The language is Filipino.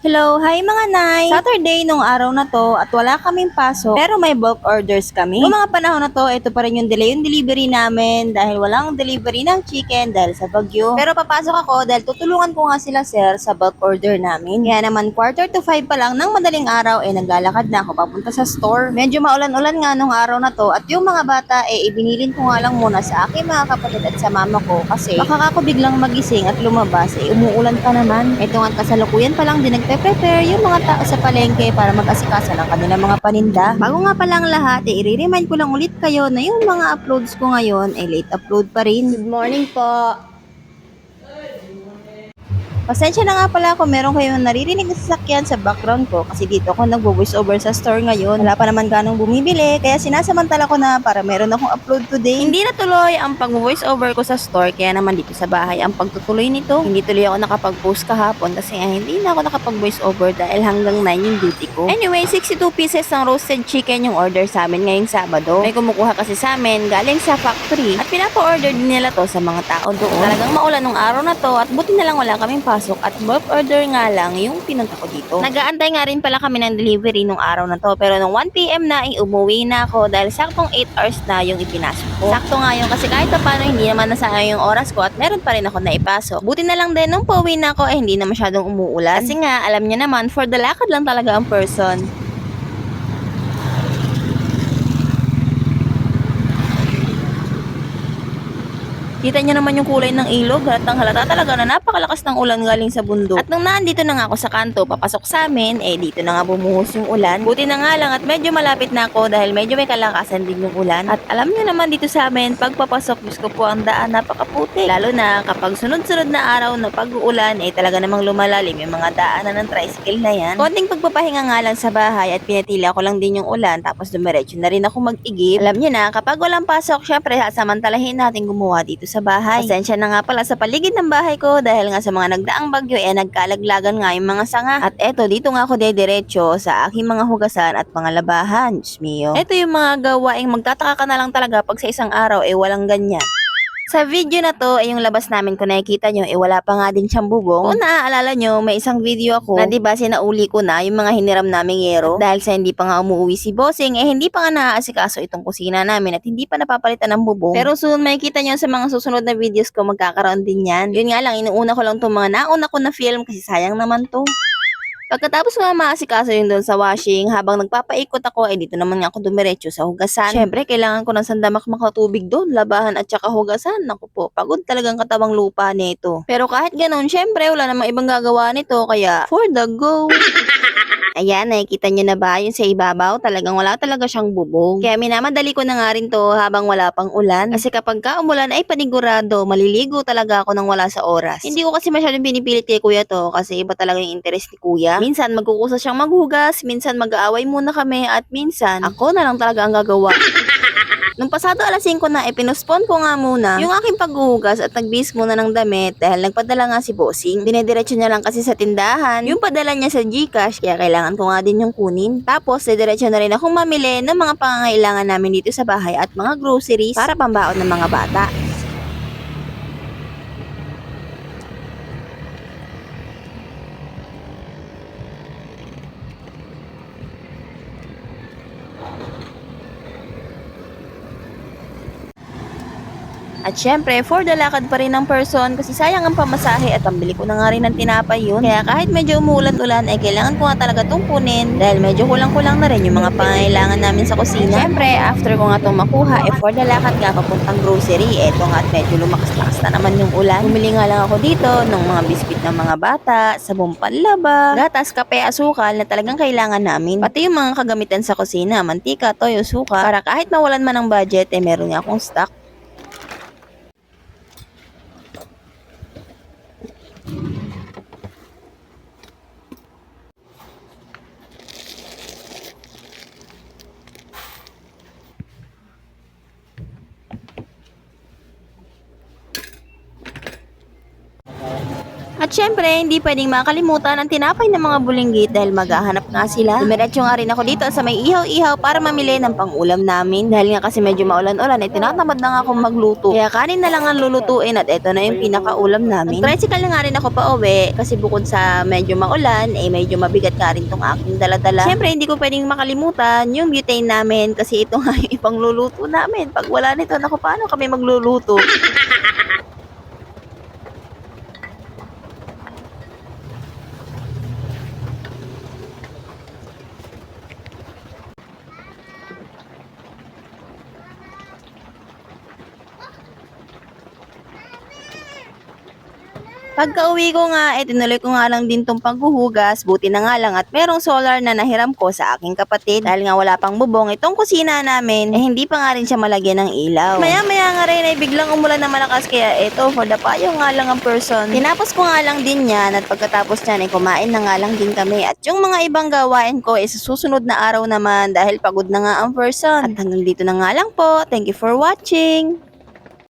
Hello, hi mga nay! Saturday nung araw na to at wala kaming pasok pero may bulk orders kami. Noong mga panahon na to, ito pa rin yung delay yung delivery namin dahil walang delivery ng chicken dahil sa bagyo. Pero papasok ako dahil tutulungan ko nga sila sir sa bulk order namin. Kaya naman 4:45 pa lang ng madaling araw naglalakad na ako papunta sa store. Medyo maulan-ulan nga nung araw na to at yung mga bata ibinilin ko nga lang muna sa aking mga kapatid at sa mama ko kasi baka ako biglang magising at lumabas umuulan pa naman. Ito nga kasalukuyan pa lang din nagpe-prepare yung mga tao sa palengke para mag-asikaso ng kanilang mga paninda. Bago nga palang lahat, i-remind ko lang ulit kayo na yung mga uploads ko ngayon ay late upload pa rin. Good morning po! Pasensya na nga pala kung meron kayong naririnig na sasakyan sa background ko kasi dito ako nagvo-voice over sa store ngayon. Wala pa naman ganong bumibili kaya sinasamantala ko na para meron akong upload today. Hindi na tuloy ang pag-voice over ko sa store kaya naman dito sa bahay ang pagtutuloy nito. Hindi tuloy ako nakapag-post kahapon kasi hindi na ako nakapag-voice over dahil hanggang 9 yung duty ko. Anyway, 62 pieces ng roasted chicken yung order sa amin ngayong Sabado. May kumukuha kasi sa amin galing sa factory at pinapa-order din nila to sa mga tao doon. Talagang maulan nung araw na to at buti na lang wala kaming pasok at bulk order nga lang yung pinunta ko dito. Nag-aantay nga rin pala kami ng delivery nung araw na to pero nung 1 PM na umuwi na ako dahil saktong 8 hours na yung ipinasok ko. Sakto nga yun kasi kahit pa paano hindi naman nasayang yung oras ko at meron pa rin ako na ipasok. Buti na lang din nung pauwi na ako hindi na masyadong umuulan. Kasi nga alam niya naman for the lakad lang talaga ang person. Kita niyo naman yung kulay ng ilog, halata talaga na napakalakas ng ulan galing sa bundok. At nung nandito na nga ako sa kanto, papasok sa amin, dito na nga bumuhos yung ulan. Buti na nga lang at medyo malapit na ako dahil medyo may kalakasan din yung ulan. At alam niyo naman dito sa amin, pag papasok, Diyos ko po ang daan, napakaputi. Lalo na kapag sunod-sunod na araw na pag-uulan, talaga namang lumalalim yung mga daanan ng tricycle na yan. Konting pagpapahinga nga lang sa bahay at pinatila ko lang din yung ulan, tapos dumiretso na rin ako mag-igib. Alam niyo na, kapag walang pasok, syempre sasamantalahin natin gumawa dito sa bahay. Pasensya na nga pala sa paligid ng bahay ko dahil nga sa mga nagdaang bagyo nagkalaglagan nga yung mga sanga. At eto, dito nga ako dediretso sa aking mga hugasan at mga labahan. Diyos mio. Eto yung mga gawaing magtataka ka na lang talaga pag sa isang araw walang ganyan. Sa video na to, yung labas namin kung nakikita nyo, wala pa nga din siyang bubong. Kung naaalala nyo, may isang video ako na diba sinauli ko na yung mga hiniram naming yero. Dahil sa hindi pa nga umuwi si Bossing, hindi pa nga naaasikaso itong kusina namin at hindi pa napapalitan ng bubong. Pero soon, makikita nyo sa mga susunod na videos ko, magkakaroon din yan. Yun nga lang, inuuna ko lang itong mga nauna ko na film kasi sayang naman to. Pagkatapos ko maasikaso yun doon sa washing, habang nagpapaikot ako, dito naman nga ako dumiretso sa hugasan. Syempre, kailangan ko ng sandamak makatubig doon, labahan at saka hugasan. Naku po, pagod talagang katabang lupa nito. Pero kahit ganoon, syempre, wala namang ibang gagawa nito, kaya for the go! Ayan, nakikita nyo na ba yung sa ibabaw? Talagang wala talaga siyang bubong. Kaya minamadali ko na nga rin to habang wala pang ulan. Kasi kapag ka umulan ay panigurado, maliligo talaga ako nang wala sa oras. Hindi ko kasi masyadong pinipilit kay kuya to kasi iba talaga yung interest ni kuya. Minsan magkukusa siyang maghugas, minsan mag-aaway muna kami at minsan ako na lang talaga ang gagawa. Nung pasado alas 5 na, pinuspon ko nga muna yung aking paghuhugas at nagbihis muna ng damit dahil nagpadala nga si Bossing. Dinediretso niya lang kasi sa tindahan yung padala niya sa GCash kaya kailangan ko nga din yung kunin. Tapos, diretso na rin akong mamili ng mga pangangailangan namin dito sa bahay at mga groceries para pambaon ng mga bata. At syempre, for the lakad pa rin ng person kasi sayang ang pamasahe at pambili ko na nga rin ng tinapay yun. Kaya kahit medyo umulan-ulan kailangan ko nga talaga itong kunin dahil medyo kulang-kulang na rin yung mga pangailangan namin sa kusina. Syempre, after ko nga itong makuha, for the lakad nga papuntang grocery, eto nga at medyo lumakas-lakas na naman yung ulan. Bumili nga lang ako dito ng mga biscuit ng mga bata, sabong panlaba, gatas, kape, asukal na talagang kailangan namin. Pati yung mga kagamitan sa kusina, mantika, toyo, suka, para kahit mawalan man ng budget, meron nga akong stock. At syempre, hindi pwedeng makalimutan ang tinapay ng mga bulinggit dahil maghahanap nga sila. Dumiretso nga rin ako dito sa may ihaw-ihaw para mamili ng pang-ulam namin. Dahil nga kasi medyo maulan-ulan, ay tinatamad na nga akong magluto. Kaya kanin na lang ang lulutuin at eto na yung pinaka-ulam namin. Tricycle na nga rin ako pa uwi kasi bukod sa medyo maulan, medyo mabigat nga rin tong aking daladala. Syempre, hindi ko pwedeng makalimutan yung butane namin kasi ito nga yung ipang luluto namin. Pag wala nito, naku, paano kami magluluto? Pagka-uwi ko nga, tinuloy ko nga lang din tong paghuhugas. Buti na nga lang at merong solar na nahiram ko sa aking kapatid. Dahil nga wala pang bubong, itong kusina namin, hindi pa nga rin siya malagyan ng ilaw. Maya-maya nga rin ay biglang umulan na malakas kaya ito, for the payo nga lang ang person. Tinapos ko nga lang din yan at pagkatapos niyan ay kumain na nga lang din kami. At yung mga ibang gawain ko ay sa susunod na araw naman dahil pagod na nga ang person. At hanggang dito na nga lang po. Thank you for watching!